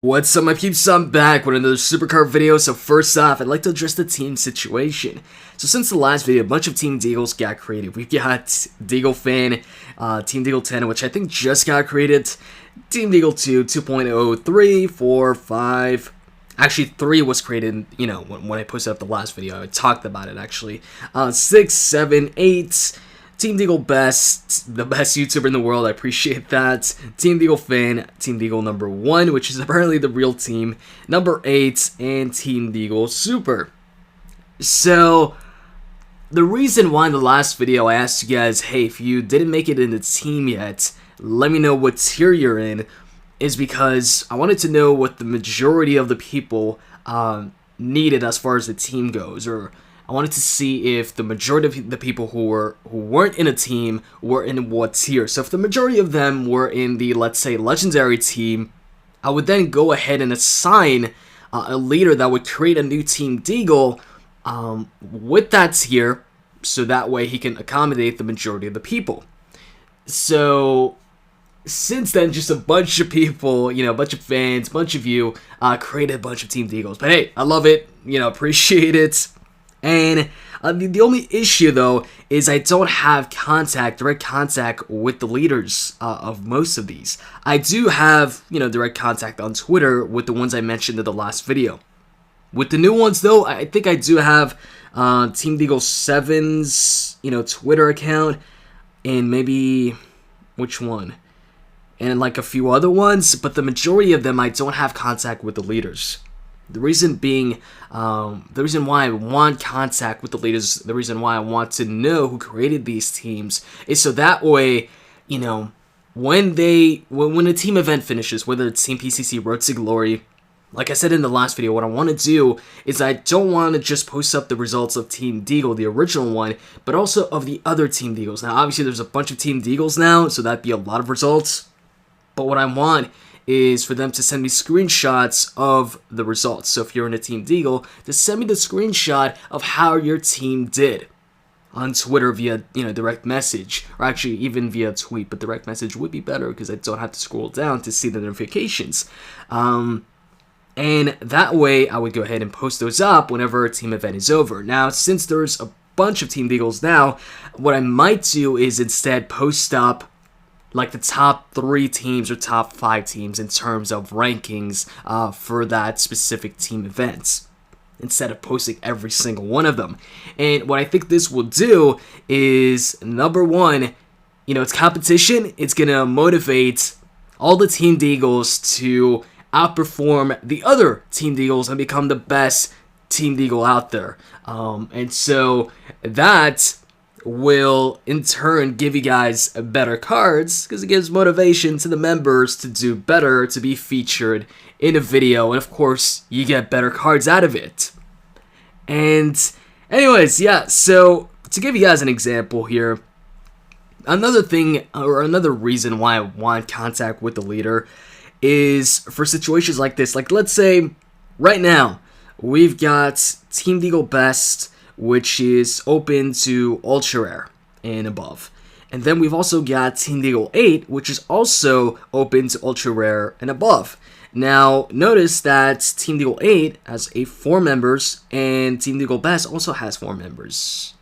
What's up, my peeps? I'm back with another Supercard video. So first off, I'd like to address the team situation. So since the last video, a bunch of Team Deagles got created. We've got Deagle Fan, Team Deagle 10, which I think just got created, Team Deagle 2, 2.0, 3, 4, 5. Actually, 3 was created, when I posted up the last video. I talked about it, actually. 6, 7, 8... Team Deagle Best, the best YouTuber in the world, I appreciate that. Team Deagle Fan, Team Deagle number 1, which is apparently the real team, number 8, and Team Deagle Super. So, the reason why in the last video I asked you guys, hey, if you didn't make it in the team yet, let me know what tier you're in, is because I wanted to know what the majority of the people needed as far as the team goes, or I wanted to see if the majority of the people who weren't in a team were in what tier. So if the majority of them were in the, let's say, legendary team, I would then go ahead and assign a leader that would create a new Team Deagle with that tier, so that way he can accommodate the majority of the people. So since then, just a bunch of people, a bunch of fans, a bunch of you created a bunch of Team Deagles. But hey, I love it, appreciate it. And the only issue, though, is I don't have direct contact with the leaders of most of these. I do have, direct contact on Twitter with the ones I mentioned in the last video. With the new ones, though, I think I do have Team Deagle 7's, Twitter account, and maybe, which one? And like a few other ones, but the majority of them I don't have contact with the leaders. The reason being, the reason why I want contact with the leaders, the reason why I want to know who created these teams, is so that way, when a team event finishes, whether it's Team PCC, Road to Glory, like I said in the last video, what I want to do is I don't want to just post up the results of Team Deagle, the original one, but also of the other Team Deagles. Now, obviously, there's a bunch of Team Deagles now, so that'd be a lot of results, but what I want is for them to send me screenshots of the results. So if you're in a Team Deagle, to send me the screenshot of how your team did on Twitter via, direct message, or actually even via tweet, but direct message would be better because I don't have to scroll down to see the notifications. And that way, I would go ahead and post those up whenever a team event is over. Now, since there's a bunch of Team Deagles now, what I might do is instead post up like the top 3 teams or top 5 teams in terms of rankings for that specific team event, instead of posting every single one of them. And what I think this will do is, number one, it's competition. It's going to motivate all the Team Deagles to outperform the other Team Deagles and become the best Team Deagle out there. And so that will in turn give you guys better cards, because it gives motivation to the members to do better, to be featured in a video, and of course you get better cards out of it. And anyways, yeah, so to give you guys an example here, another thing, or another reason why I want contact with the leader is for situations like this. Like, let's say right now we've got Team Deagle Best, which is open to Ultra Rare and above. And then we've also got Team Deagle 8, which is also open to Ultra Rare and above. Now, notice that Team Deagle 8 has 4 members, and Team Deagle Best also has 4 members,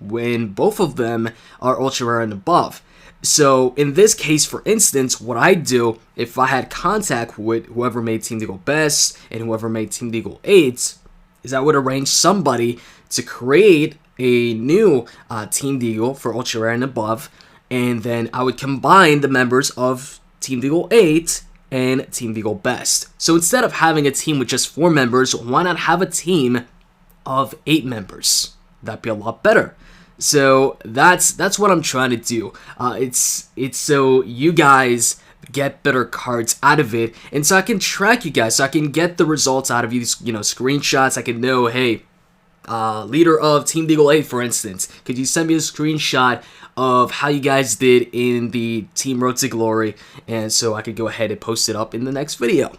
when both of them are Ultra Rare and above. So, in this case, for instance, what I'd do, if I had contact with whoever made Team Deagle Best and whoever made Team Deagle 8, is I would arrange somebody to create a new Team Deagle for Ultra Rare and above, and then I would combine the members of Team Deagle 8 and Team Deagle Best. So instead of having a team with just 4 members, why not have a team of 8 members? That'd be a lot better. So that's what I'm trying to do. It's so you guys get better cards out of it, and so I can track you guys, so I can get the results out of you, screenshots. I can know, hey, leader of Team Deagle 8, for instance, could you send me a screenshot of how you guys did in the Team Road to Glory, and so I could go ahead and post it up in the next video.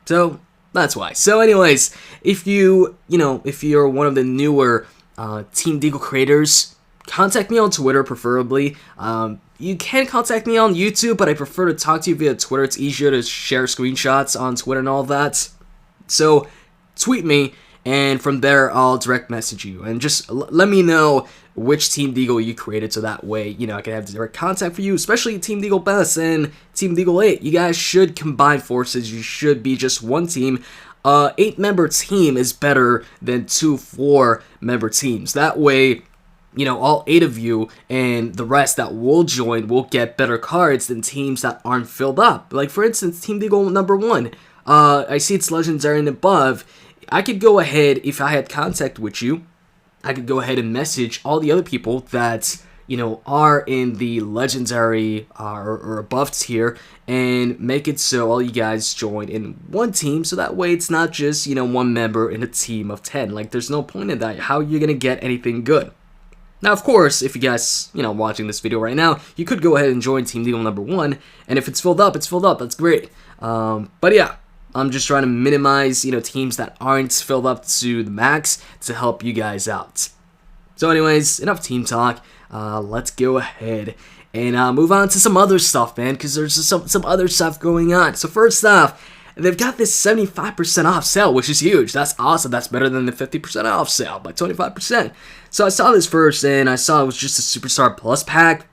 So that's why. So anyways, if you're one of the newer Team Deagle creators, contact me on Twitter, preferably. you can contact me on YouTube, but I prefer to talk to you via Twitter. It's easier to share screenshots on Twitter and all that. So tweet me, and from there I'll direct message you. And just let me know which Team Deagle you created, so that way, you know, I can have direct contact for you, especially Team Deagle Best and Team Deagle 8. You guys should combine forces. You should be just one team. 8-member team is better than 2 4-member teams. That way, you know, all 8 of you and the rest that will join will get better cards than teams that aren't filled up. Like, for instance, Team Deagle number 1. I see it's legendary and above. I could go ahead, if I had contact with you, I could go ahead and message all the other people that, you know, are in the legendary or above tier, and make it so all you guys join in one team, so that way it's not just, you know, one member in a team of 10. Like, there's no point in that. How are you gonna get anything good? Now, of course, if you guys, you know, watching this video right now, you could go ahead and join Team Deagle number 1, and if it's filled up, it's filled up. That's great. But yeah, I'm just trying to minimize, you know, teams that aren't filled up to the max to help you guys out. So anyways, enough team talk. Let's go ahead and move on to some other stuff, man, because there's some other stuff going on. So first off, they've got this 75% off sale, which is huge. That's awesome. That's better than the 50% off sale by 25%. So I saw this first, and I saw it was just a Superstar Plus pack,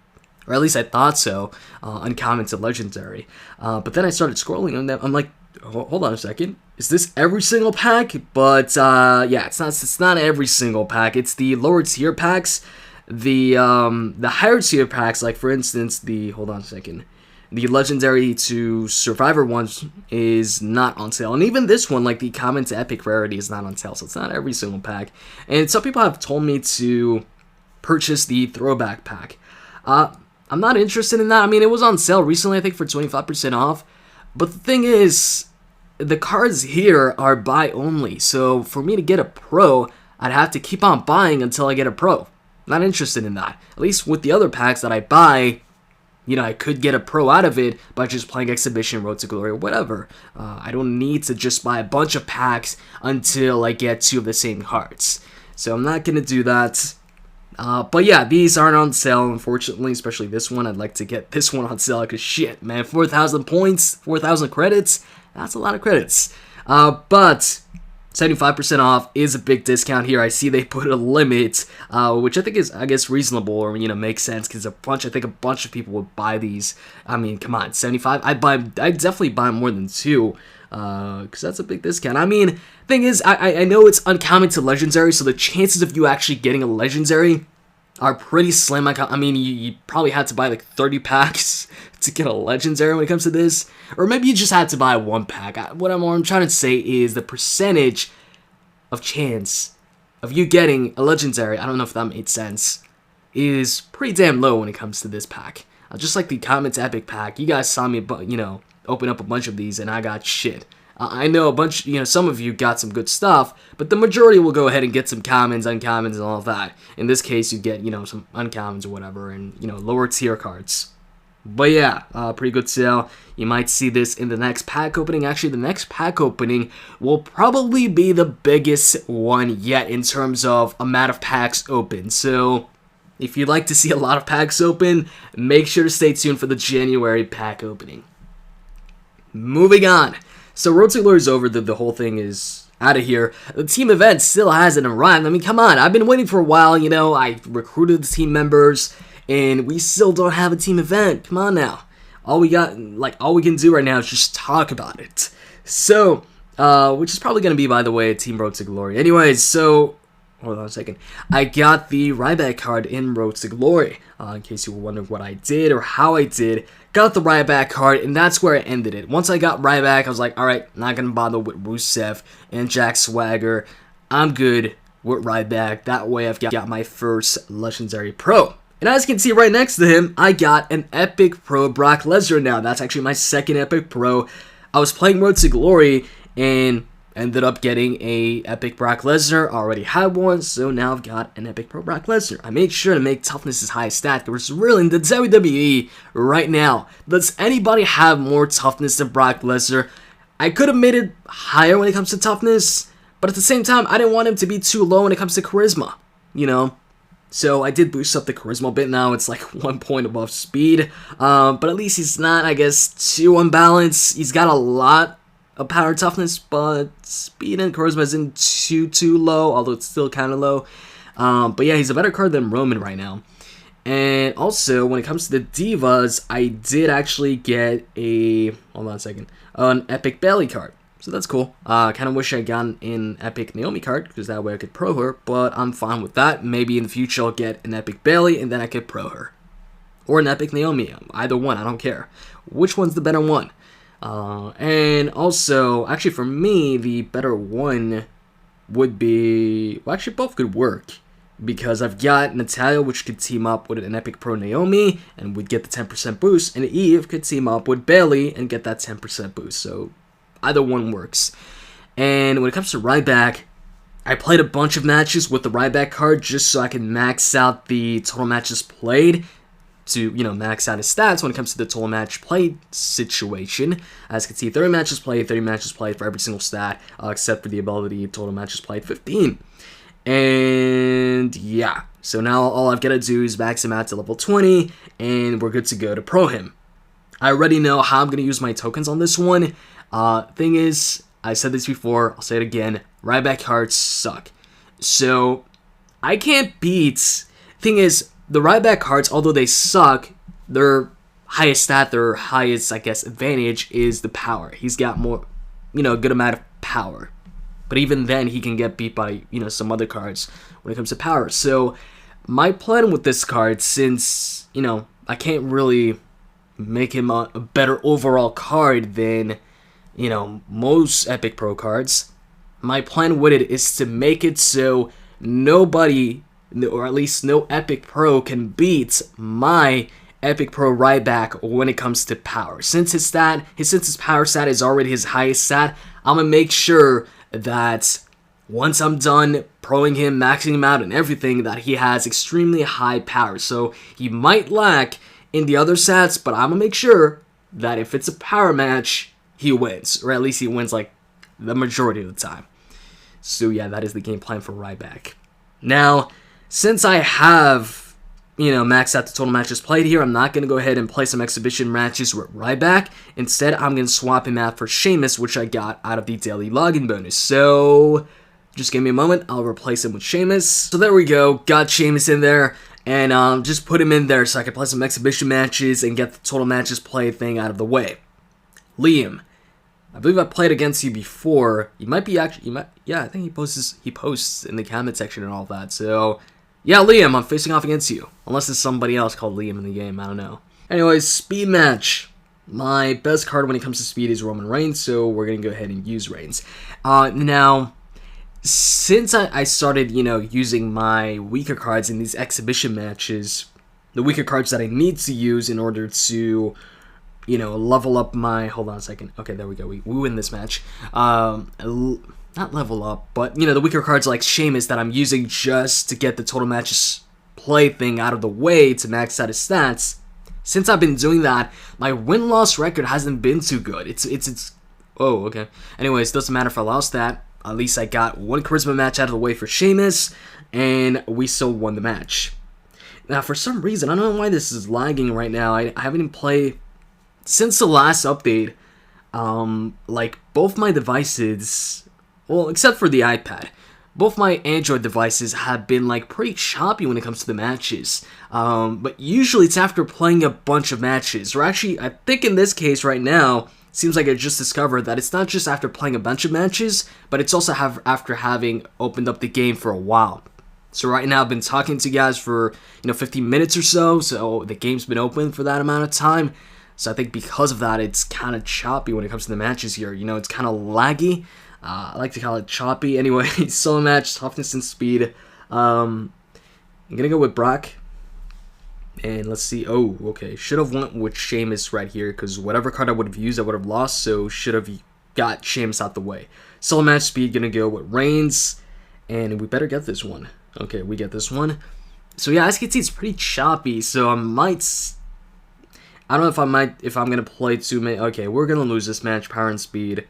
or at least I thought so, uncommon to legendary. But then I started scrolling, and I'm like, hold on a second. Is this every single pack? But yeah, it's not every single pack. It's the lower tier packs. The higher tier packs, like for instance, hold on a second. The legendary to survivor ones is not on sale. And even this one, like the common to epic rarity, is not on sale. So it's not every single pack. And some people have told me to purchase the throwback pack. I'm not interested in that. I mean, it was on sale recently, I think, for 25% off. But the thing is, the cards here are buy only. So for me to get a pro, I'd have to keep on buying until I get a pro. Not interested in that. At least with the other packs that I buy, you know, I could get a pro out of it by just playing Exhibition, Road to Glory, or whatever. I don't need to just buy a bunch of packs until I get 2 of the same cards. So I'm not going to do that. But yeah, these aren't on sale, unfortunately, especially this one. I'd like to get this one on sale, because shit, man, 4,000 points, 4,000 credits, that's a lot of credits. But 75% off is a big discount here. I see they put a limit, which I think is, I guess, reasonable, or, you know, makes sense, because I think a bunch of people would buy these. I mean, come on, 75? I'd definitely buy more than 2, because that's a big discount. I mean, thing is, I know it's uncommon to legendary, so the chances of you actually getting a legendary are pretty slim. I mean, you probably had to buy like 30 packs to get a legendary when it comes to this. Or maybe you just had to buy 1 pack. What I'm trying to say is the percentage of chance of you getting a legendary, I don't know if that made sense, is pretty damn low when it comes to this pack. Just like the Common to Epic pack, you guys saw me, you know, open up a bunch of these, and I got shit. I know a bunch, you know, some of you got some good stuff, but the majority will go ahead and get some commons, uncommons, and all of that. In this case, you get, you know, some uncommons or whatever, and, you know, lower tier cards. But yeah, pretty good sale. You might see this in the next pack opening. Actually, the next pack opening will probably be the biggest one yet in terms of amount of packs open. So if you'd like to see a lot of packs open, make sure to stay tuned for the January pack opening. Moving on. So Road to Glory is over. The whole thing is out of here. The team event still hasn't arrived. I mean, come on. I've been waiting for a while. You know, I recruited the team members, and we still don't have a team event. Come on now. All we can do right now is just talk about it. So, which is probably going to be, by the way, Team Road to Glory. Anyways, so, hold on a second. I got the Ryback card in Road to Glory. In case you were wondering what I did or how I did. Got the Ryback card, and that's where I ended it. Once I got Ryback, I was like, alright, not going to bother with Rusev and Jack Swagger. I'm good with Ryback. That way I've got my first Legendary Pro. And as you can see right next to him, I got an Epic Pro Brock Lesnar now. That's actually my second Epic Pro. I was playing Road to Glory and ended up getting a Epic Brock Lesnar. Already had one, so now I've got an Epic Pro Brock Lesnar. I made sure to make toughness as high stat. Because really, in the WWE right now, does anybody have more toughness than Brock Lesnar? I could have made it higher when it comes to toughness, but at the same time, I didn't want him to be too low when it comes to charisma, you know? So I did boost up the charisma a bit now. It's like 1 point above speed. But at least he's not, I guess, too unbalanced. He's got a lot of power toughness, but speed and charisma isn't too low, although it's still kind of low. But yeah, he's a better card than Roman right now. And also, when it comes to the Divas, I did actually get hold on a second, an Epic Bayley card. So that's cool. Kind of wish I got an Epic Naomi card, because that way I could pro her, but I'm fine with that. Maybe in the future I'll get an Epic Bayley, and then I could pro her. Or an Epic Naomi, either one, I don't care. Which one's the better one? And also, actually for me, the better one would be, well, actually both could work. Because I've got Natalya, which could team up with an Epic Pro Naomi, and would get the 10% boost, and Eve could team up with Bayley and get that 10% boost, so either one works. And when it comes to Ryback, I played a bunch of matches with the Ryback card just so I can max out the total matches played, to, max out his stats when it comes to the total match played situation. As you can see, 30 matches played for every single stat, except for the ability total matches played 15. And yeah, so now all I've got to do is max him out to level 20, and we're good to go to pro him. I already know how I'm going to use my tokens on this one. Thing is, I said this before, I'll say it again, Ryback cards suck. So, I can't beat... Thing is, the Ryback cards, although they suck, their highest stat, their highest, I guess, advantage is the power. He's got more, a good amount of power. But even then, he can get beat by, some other cards when it comes to power. So, my plan with this card, since, I can't really make him a better overall card than, most Epic Pro cards, my plan with it is to make it so nobody, or at least no Epic Pro, can beat my Epic Pro Ryback when it comes to power. Since his power stat is already his highest stat, I'm gonna make sure that once I'm done proing him, maxing him out and everything, that he has extremely high power. So he might lack in the other stats, but I'm gonna make sure that if it's a power match, he wins. Or at least he wins like the majority of the time. So yeah, that is the game plan for Ryback. Now, since I have, maxed out the total matches played here, I'm not going to go ahead and play some exhibition matches with Ryback. Instead, I'm going to swap him out for Sheamus, which I got out of the daily login bonus. So, just give me a moment, I'll replace him with Sheamus. So there we go, got Sheamus in there, and just put him in there so I can play some exhibition matches and get the total matches played thing out of the way. Liam, I believe I played against you before. You might be actually, yeah, I think he posts in the comment section and all that. So, yeah, Liam, I'm facing off against you. Unless there's somebody else called Liam in the game, I don't know. Anyways, speed match. My best card when it comes to speed is Roman Reigns, so we're going to go ahead and use Reigns. Now, since I started, using my weaker cards in these exhibition matches, the weaker cards that I need to use in order to, level up my... Hold on a second. Okay, there we go. We win this match. Not level up, but, the weaker cards like Sheamus that I'm using just to get the total matches play thing out of the way to max out his stats. Since I've been doing that, my win-loss record hasn't been too good. It's oh, okay. Anyways, doesn't matter if I lost that. At least I got one charisma match out of the way for Sheamus, and we still won the match. Now, for some reason, I don't know why this is lagging right now. I haven't even played... Since the last update, like, both my devices... Well, except for the iPad. Both my Android devices have been, like, pretty choppy when it comes to the matches. But usually it's after playing a bunch of matches. Or actually, I think in this case right now, it seems like I just discovered that it's not just after playing a bunch of matches, but it's also after having opened up the game for a while. So right now I've been talking to you guys for, 15 minutes or so the game's been open for that amount of time. So I think because of that, it's kind of choppy when it comes to the matches here. It's kind of laggy. I like to call it choppy. Anyway, solo match, toughness and speed. I'm going to go with Brock. And let's see. Oh, okay. Should have went with Sheamus right here, because whatever card I would have used, I would have lost. So should have got Sheamus out the way. Solo match speed, going to go with Reigns. And we better get this one. Okay, we get this one. So yeah, as you can see, it's pretty choppy. So I don't know if I'm going to play too many. Okay, we're going to lose this match. Power and speed.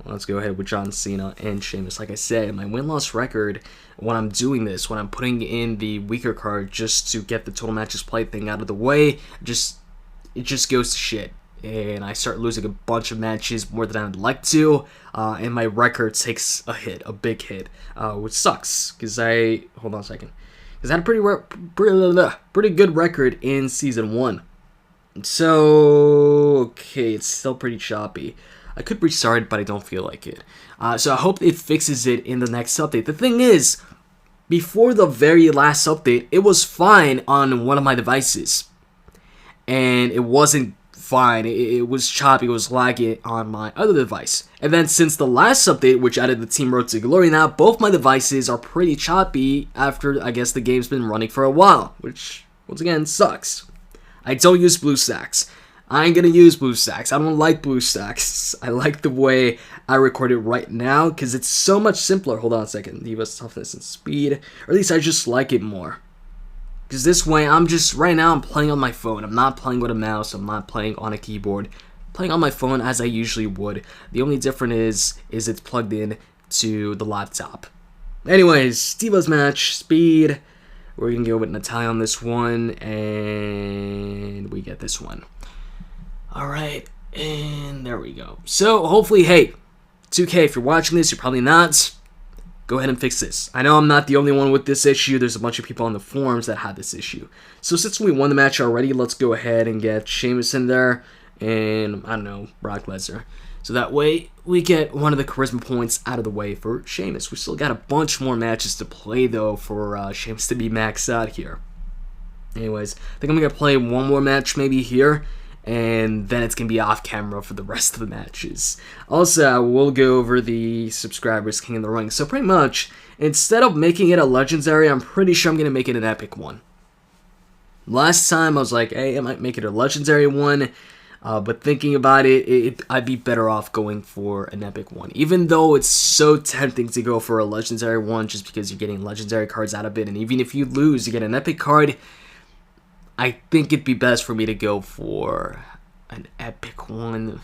Let's go ahead with John Cena and Sheamus. Like I said, my win-loss record when I'm doing this, when I'm putting in the weaker card just to get the total matches played thing out of the way, it just goes to shit. And I start losing a bunch of matches more than I'd like to, and my record takes a hit, a big hit, which sucks, because hold on a second, because I had a pretty good record in Season 1. So, okay, it's still pretty choppy. I could restart it, but I don't feel like it. So I hope it fixes it in the next update. The thing is, before the very last update, it was fine on one of my devices. And it wasn't fine. It was choppy, it was laggy on my other device. And then since the last update, which added the Team Road to Glory, now both my devices are pretty choppy after, I guess, the game's been running for a while. Which, once again, sucks. I don't use BlueStacks. I ain't gonna use BlueStacks. I don't like BlueStacks. I like the way I record it right now because it's so much simpler. Hold on a second. Diva's toughness and speed. Or at least I just like it more. Because this way, right now I'm playing on my phone. I'm not playing with a mouse. I'm not playing on a keyboard. I'm playing on my phone as I usually would. The only difference is it's plugged in to the laptop. Anyways, Diva's match, speed. We're gonna go with Natalya on this one, and we get this one. Alright, and there we go. So, hopefully, hey, 2K, if you're watching this, you're probably not, go ahead and fix this. I know I'm not the only one with this issue. There's a bunch of people on the forums that had this issue. So, since we won the match already, let's go ahead and get Sheamus in there, and, I don't know, Brock Lesnar. So that way, we get one of the charisma points out of the way for Sheamus. We still got a bunch more matches to play, though, for Sheamus to be maxed out here. Anyways, I think I'm going to play one more match maybe here, and then it's going to be off camera for the rest of the matches. Also, we'll go over the subscribers King of the Ring. So pretty much, instead of making it a legendary, I'm pretty sure I'm going to make it an epic one. Last time, I was like, hey, I might make it a legendary one. But thinking about it, I'd be better off going for an epic one. Even though it's so tempting to go for a legendary one just because you're getting legendary cards out of it. And even if you lose, you get an epic card. I think it'd be best for me to go for an epic one.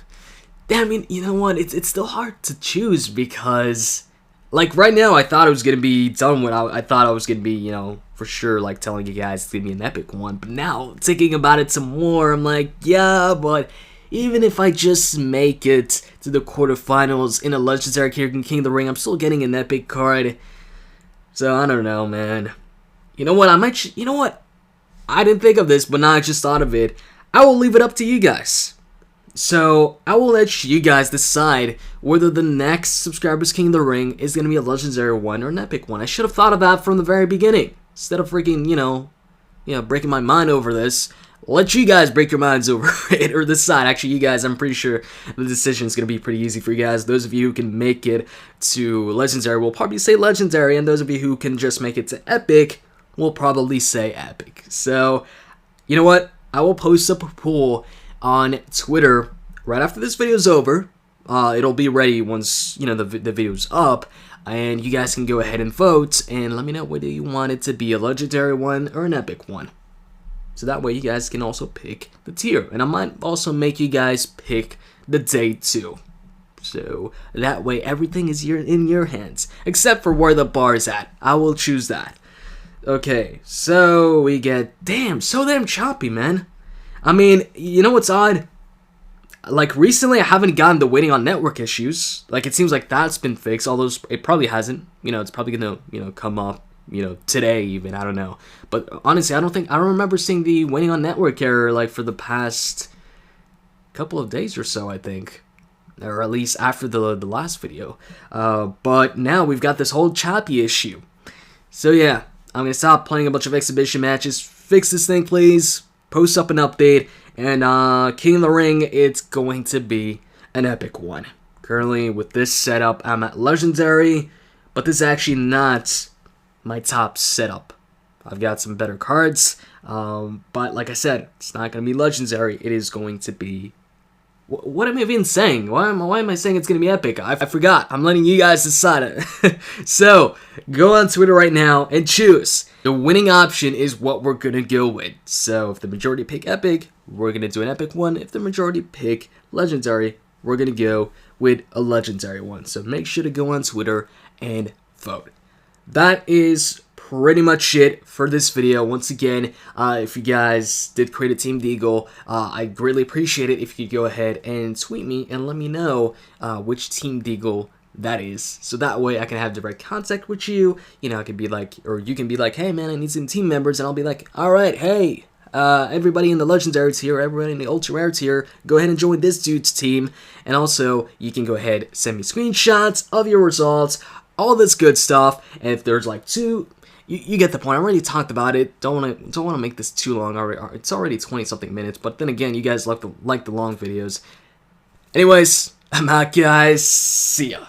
I mean, you know what? It's still hard to choose because, like, right now, I thought it was going to be done with. I thought I was going to be, you know, for sure, like, telling you guys it's going to be an epic one. But now, thinking about it some more, I'm like, yeah, but even if I just make it to the quarterfinals in a legendary character King of the Ring, I'm still getting an epic card. So, I don't know, man. You know what? You know what? I didn't think of this, but now I just thought of it. I will leave it up to you guys. So, I will let you guys decide whether the next Subscribers King of the Ring is going to be a legendary one or an epic one. I should have thought of that from the very beginning. Instead of freaking, you know, breaking my mind over this, let you guys break your minds over it or decide. Actually, you guys, I'm pretty sure the decision is going to be pretty easy for you guys. Those of you who can make it to legendary will probably say legendary, and those of you who can just make it to epic will probably say epic. So, you know what? I will post up a poll on Twitter right after this video is over. It'll be ready once, you know, the video's up. And you guys can go ahead and vote and let me know whether you want it to be a legendary one or an epic one. So that way you guys can also pick the tier. And I might also make you guys pick the day too. So that way everything is in your hands. Except for where the bar is at. I will choose that. Okay, so we get... Damn, so damn choppy, man. I mean, you know what's odd? Like, recently I haven't gotten the waiting on network issues. Like, it seems like that's been fixed, although it probably hasn't. You know, it's probably gonna, you know, come up, you know, today even, I don't know. But honestly, I don't remember seeing the waiting on network error, like, for the past couple of days or so, I think. Or at least after the last video. But now we've got this whole choppy issue. So yeah, I'm gonna stop playing a bunch of exhibition matches. Fix this thing, please. Post up an update. And King of the Ring, it's going to be an epic one. Currently, with this setup, I'm at legendary, but this is actually not my top setup. I've got some better cards, but like I said, it's not going to be legendary. It is going to be... What am I even saying? Why am I saying it's going to be epic? I forgot. I'm letting you guys decide it. So, go on Twitter right now and choose. The winning option is what we're going to go with. So, if the majority pick epic, we're going to do an epic one. If the majority pick legendary, we're going to go with a legendary one. So make sure to go on Twitter and vote. That is pretty much it for this video. Once again, if you guys did create a Team Deagle, I'd greatly appreciate it if you could go ahead and tweet me and let me know which Team Deagle that is, so that way I can have direct contact with you. You know, I could be like, or you can be like, hey man, I need some team members, and I'll be like, alright, hey, everybody in the Legendary tier, everybody in the Ultra Rare tier, go ahead and join this dude's team. And also, you can go ahead, send me screenshots of your results, all this good stuff. And if there's like two, you get the point. I already talked about it. Don't want to make this too long. It's already 20-something minutes, but then again, you guys like the long videos. Anyways, I'm out, guys. See ya.